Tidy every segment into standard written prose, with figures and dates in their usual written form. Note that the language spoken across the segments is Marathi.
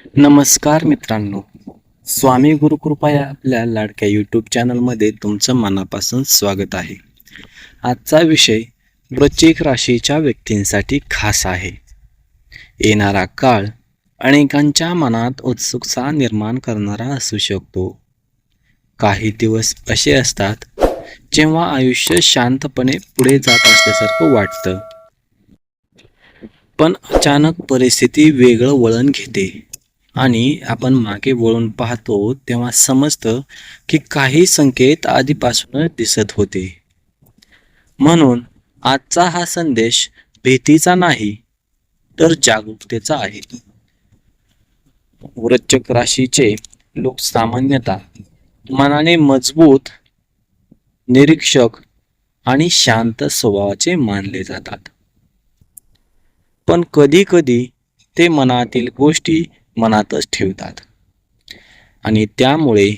नमस्कार मित्रांनो, स्वामी गुरुकृपा या आपल्या लाडक्या यूट्यूब चॅनलमध्ये तुमचं मनापासून स्वागत आहे. आजचा विषय वृश्चिक राशीच्या व्यक्तींसाठी खास आहे. येणारा काळ अनेकांच्या मनात उत्सुकता निर्माण करणारा असू शकतो. काही दिवस असे असतात जेव्हा आयुष्य शांतपणे पुढे जात असल्यासारखं वाटतं, पण अचानक परिस्थिती वेगळं वळण घेते आणि आपण मागे वळून पाहतो तेव्हा समजतं की काही संकेत आधीपासूनच दिसत होते. म्हणून आजचा हा संदेश भीतीचा नाही तर जागरूकतेचा आहे. वृश्चिक राशीचे लोक सामान्यतः मनाने मजबूत, निरीक्षक आणि शांत स्वभावाचे मानले जातात. पण कधी कधी ते मनातील गोष्टी मनातच ठेवतात आणि त्यामुळे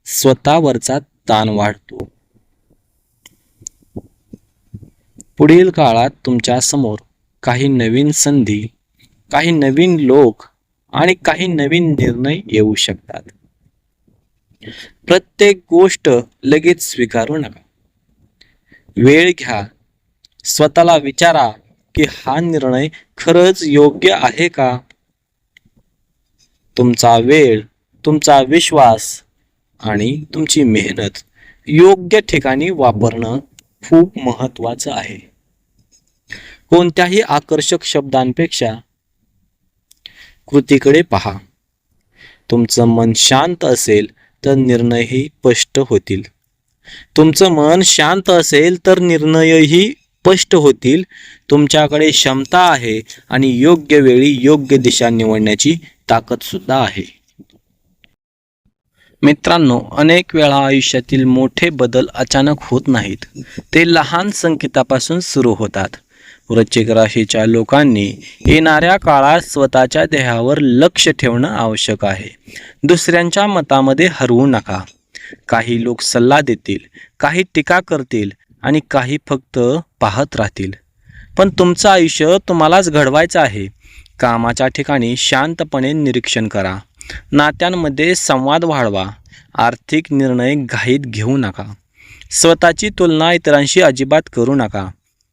स्वतःवरचा ताण वाढतो. पुढील काळात तुमच्या समोर काही नवीन संधी, काही नवीन लोक आणि काही नवीन निर्णय येऊ शकतात. प्रत्येक गोष्ट लगेच स्वीकारू नका. वेळ घ्या. स्वतःला विचारा की हा निर्णय खरंच योग्य आहे का. तुमचा वेळ, तुमचा विश्वास आणि तुमची मेहनत योग्य ठिकाणी वापरणं खूप महत्त्वाचं आहे. कोणत्याही आकर्षक शब्दांपेक्षा कृतीकडे पहा. तुमचं मन शांत असेल तर निर्णयही स्पष्ट होतील. तुमचं मन शांत असेल तर निर्णयही स्पष्ट होतील. तुमच्याकडे क्षमता आहे आणि योग्य वेळी योग्य दिशा निवडण्याची ताकद सुद्धा आहे. मित्रांनो, अनेक वेळा आयुष्यातील मोठे बदल अचानक होत नाहीत, ते लहान संकेतापासून सुरू होतात. वृश्चिक राशीच्या लोकांनी येणाऱ्या काळात स्वतःच्या देहावर लक्ष ठेवणं आवश्यक आहे. दुसऱ्यांच्या मतामध्ये हरवू नका. काही लोक सल्ला देतील, काही टीका करतील आणि काही फक्त पाहत राहतील. पण तुमचं आयुष्य तुम्हालाच घडवायचं आहे. कामाच्या ठिकाणी शांतपणे निरीक्षण करा. नात्यांमध्ये संवाद वाढवा. आर्थिक निर्णय घाईत घेऊ नका. स्वतःची तुलना इतरांशी अजिबात करू नका.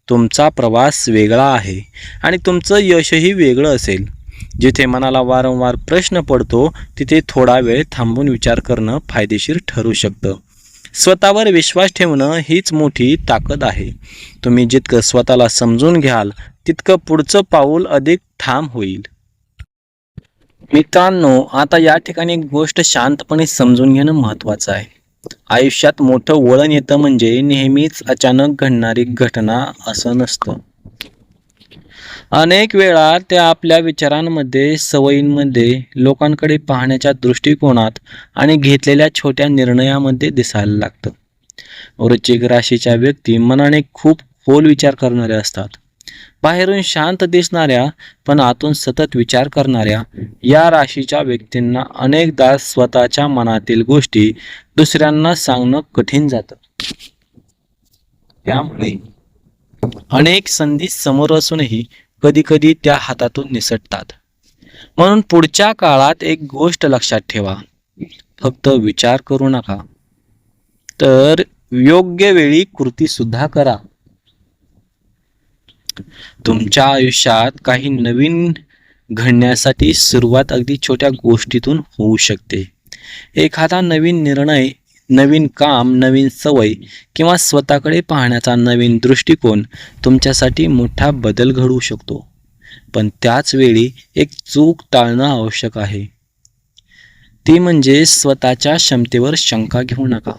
तुमचा प्रवास वेगळा आहे आणि तुमचं यशही वेगळं असेल. जिथे मनाला वारंवार प्रश्न पडतो तिथे थोडा वेळ थांबून विचार करणं फायदेशीर ठरू शकतं. स्वतःवर विश्वास ठेवणं हीच मोठी ताकद आहे. तुम्ही जितकं स्वतःला समजून घ्याल तितकं पुढचं पाऊल अधिक ठाम होईल. मित्रांनो, आता या ठिकाणी एक गोष्ट शांतपणे समजून घेणं महत्त्वाचं आहे. आयुष्यात मोठं वळण येतं म्हणजे नेहमीच अचानक घडणारी घटना असं नसतं. अनेक वेळा ते आपल्या विचारांमध्ये, सवयींमध्ये, लोकांकडे पाहण्याच्या दृष्टिकोनात आणि घेतलेल्या छोट्या निर्णयामध्ये दिसायला लागतं. वृश्चिक राशीच्या व्यक्ती मनाने खूप खोल विचार करणाऱ्या असतात. बाहेरून शांत दिसणाऱ्या पण आतून सतत विचार करणाऱ्या या राशीच्या व्यक्तींना अनेकदा स्वतःच्या मनातील गोष्टी दुसऱ्यांना सांगणं कठीण जातं. त्यामुळे अनेक संधी समोर असूनही कधी कधी त्या हातातून निसटतात. म्हणून पुढच्या काळात एक गोष्ट लक्षात ठेवा. फक्त विचार करू नका, तर योग्य वेळी कृती सुद्धा करा. तुमच्या आयुष्यात काही नवीन घडण्यासाठी सुरुवात अगदी छोट्या गोष्टीतून होऊ शकते. एखादा नवीन निर्णय, नवीन काम, नवीन सवय किंवा स्वतःकडे पाहण्याचा नवीन दृष्टिकोन तुमच्यासाठी मोठा बदल घडवू शकतो. पण त्याच वेळी एक चूक टाळणं आवश्यक आहे. ती म्हणजे स्वतःच्या क्षमतेवर शंका घेऊ नका.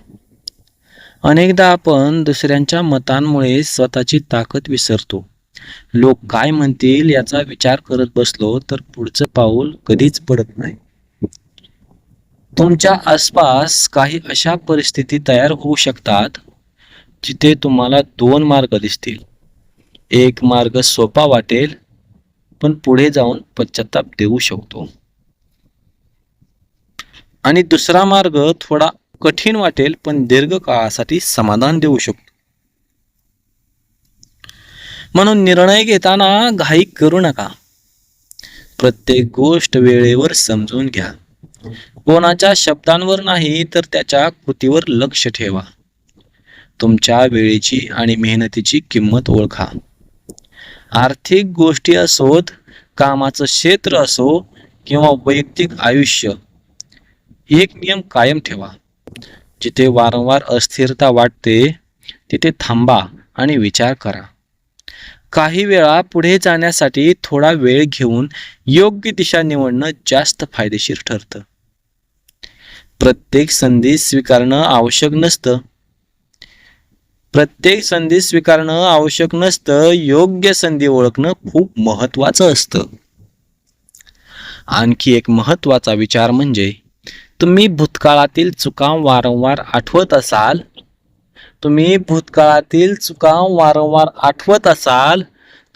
अनेकदा आपण दुसऱ्यांच्या मतांमुळे स्वतःची ताकद विसरतो. लोक काय म्हणतील याचा विचार करत बसलो तर पुढचं पाऊल कधीच पडत नाही. तुमच्या आसपास काही अशा परिस्थिती तयार होऊ शकतात जिथे तुम्हाला दोन मार्ग दिसतील. एक मार्ग सोपा वाटेल पण पुढे जाऊन पश्चाताप देऊ शकतो आणि दुसरा मार्ग थोडा कठीण वाटेल पण दीर्घकाळासाठी समाधान देऊ शकतो. म्हणून निर्णय घेताना घाई करू नका. प्रत्येक गोष्ट वेळेवर समजून घ्या. कोणाच्या शब्दांवर नाही तर त्याच्या कृतीवर लक्ष ठेवा. तुमच्या वेळेची आणि मेहनतीची किंमत ओळखा. आर्थिक गोष्टी असोत, कामाचं क्षेत्र असो किंवा वैयक्तिक आयुष्य, एक नियम कायम ठेवा. जिथे वारंवार अस्थिरता वाटते तिथे थांबा आणि विचार करा. काही वेळा पुढे जाण्यासाठी थोडा वेळ घेऊन योग्य दिशा निवडणं जास्त फायदेशीर ठरतं. प्रत्येक संधी स्वीकारणं आवश्यक नसतं. योग्य संधी ओळखणं खूप महत्त्वाचं असतं. आणखी एक महत्त्वाचा विचार म्हणजे तुम्ही भूतकाळातील चुका वारंवार आठवत असाल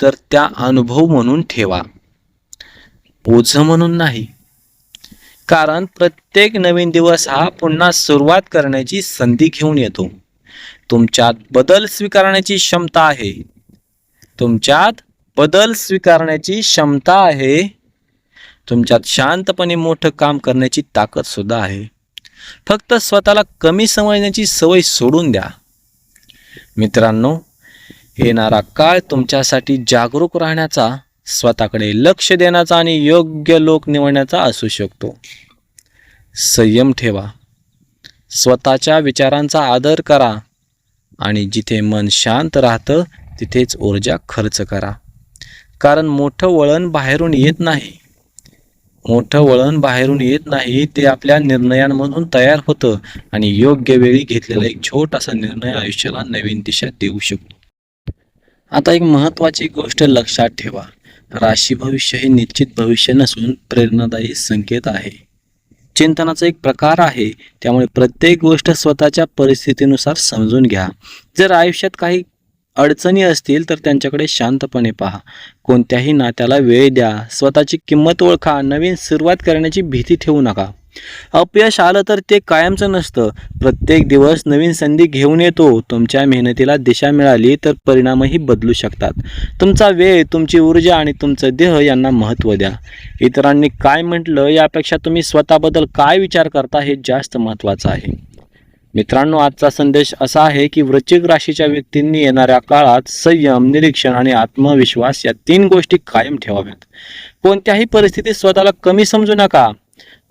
तर त्या अनुभव म्हणून ठेवा, ओझं म्हणून नाही. कारण प्रत्येक नवीन दिवस हा पुन्हा सुरुवात करण्याची संधी घेऊन येतो. तुमच्यात बदल स्वीकारण्याची क्षमता आहे. तुमच्यात शांतपणे मोठं काम करण्याची ताकद सुद्धा आहे. फक्त स्वतःला कमी समजण्याची सवय सोडून द्या. मित्रांनो, येणारा काळ तुमच्यासाठी जागरूक राहण्याचा, स्वतःकडे लक्ष देण्याचा आणि योग्य लोक निवडण्याचा असू शकतो. संयम ठेवा, स्वतःच्या विचारांचा आदर करा आणि जिथे मन शांत राहतं तिथेच ऊर्जा खर्च करा. कारण मोठं वळण बाहेरून येत नाही, ते आपल्या निर्णयांमधून तयार होतं आणि योग्य वेळी घेतलेला एक छोटासा निर्णय आयुष्याला नवीन दिशा देऊ शकतो. आता एक महत्त्वाची गोष्ट लक्षात ठेवा. राशी भविष्य हे निश्चित भविष्य नसून प्रेरणादायी संकेत आहे. चिंतनाचा एक प्रकार आहे. त्यामुळे प्रत्येक गोष्ट स्वतःच्या परिस्थितीनुसार समजून घ्या. जर आयुष्यात काही अडचणी असतील तर त्यांच्याकडे शांतपणे पहा. कोणत्याही नात्याला वेळ द्या. स्वतःची किंमत ओळखा. नवीन सुरुवात करण्याची भीती ठेवू नका. अपयश आलं तर ते कायमचं नसतं. प्रत्येक दिवस नवीन संधी घेऊन येतो. तुमच्या मेहनतीला दिशा मिळाली तर परिणामही बदलू शकतात. तुमचा वेळ, तुमची ऊर्जा आणि तुमचं देह यांना महत्त्व द्या. इतरांनी काय म्हटलं यापेक्षा तुम्ही स्वतःबद्दल काय विचार करता हे जास्त महत्त्वाचं आहे. मित्रांनो, आजचा संदेश असा आहे की वृश्चिक राशीच्या व्यक्तींनी येणाऱ्या काळात संयम, निरीक्षण आणि आत्मविश्वास या 3 गोष्टी कायम ठेवाव्यात. कोणत्याही परिस्थितीत स्वतःला कमी समजू नका.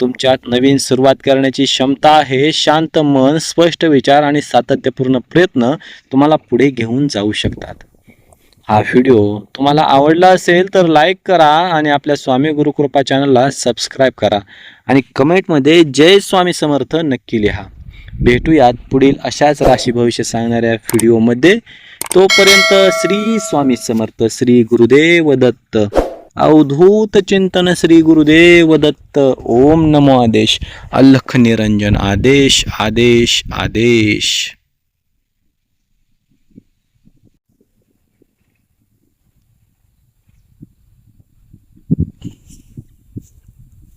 तुमच्यात नवीन सुरुवात करण्याची क्षमता आहे. शांत मन, स्पष्ट विचार आणि सातत्यपूर्ण प्रयत्न तुम्हाला पुढे घेऊन जाऊ शकतात. हा व्हिडिओ तुम्हाला आवडला असेल तर लाईक करा आणि आपल्या स्वामी गुरुकृपा चॅनलला सबस्क्राईब करा आणि कमेंटमध्ये जय स्वामी समर्थ नक्की लिहा. भेटूयात पुढील अशाच राशी भविष्य सांगणाऱ्या व्हिडिओमध्ये. तोपर्यंत श्री स्वामी समर्थ. श्री गुरुदेव दत्त. अवधूत चिंतन. श्री गुरुदेव दत्त. ओम नमो आदेश. अलख निरंजन. आदेश आदेश आदेश.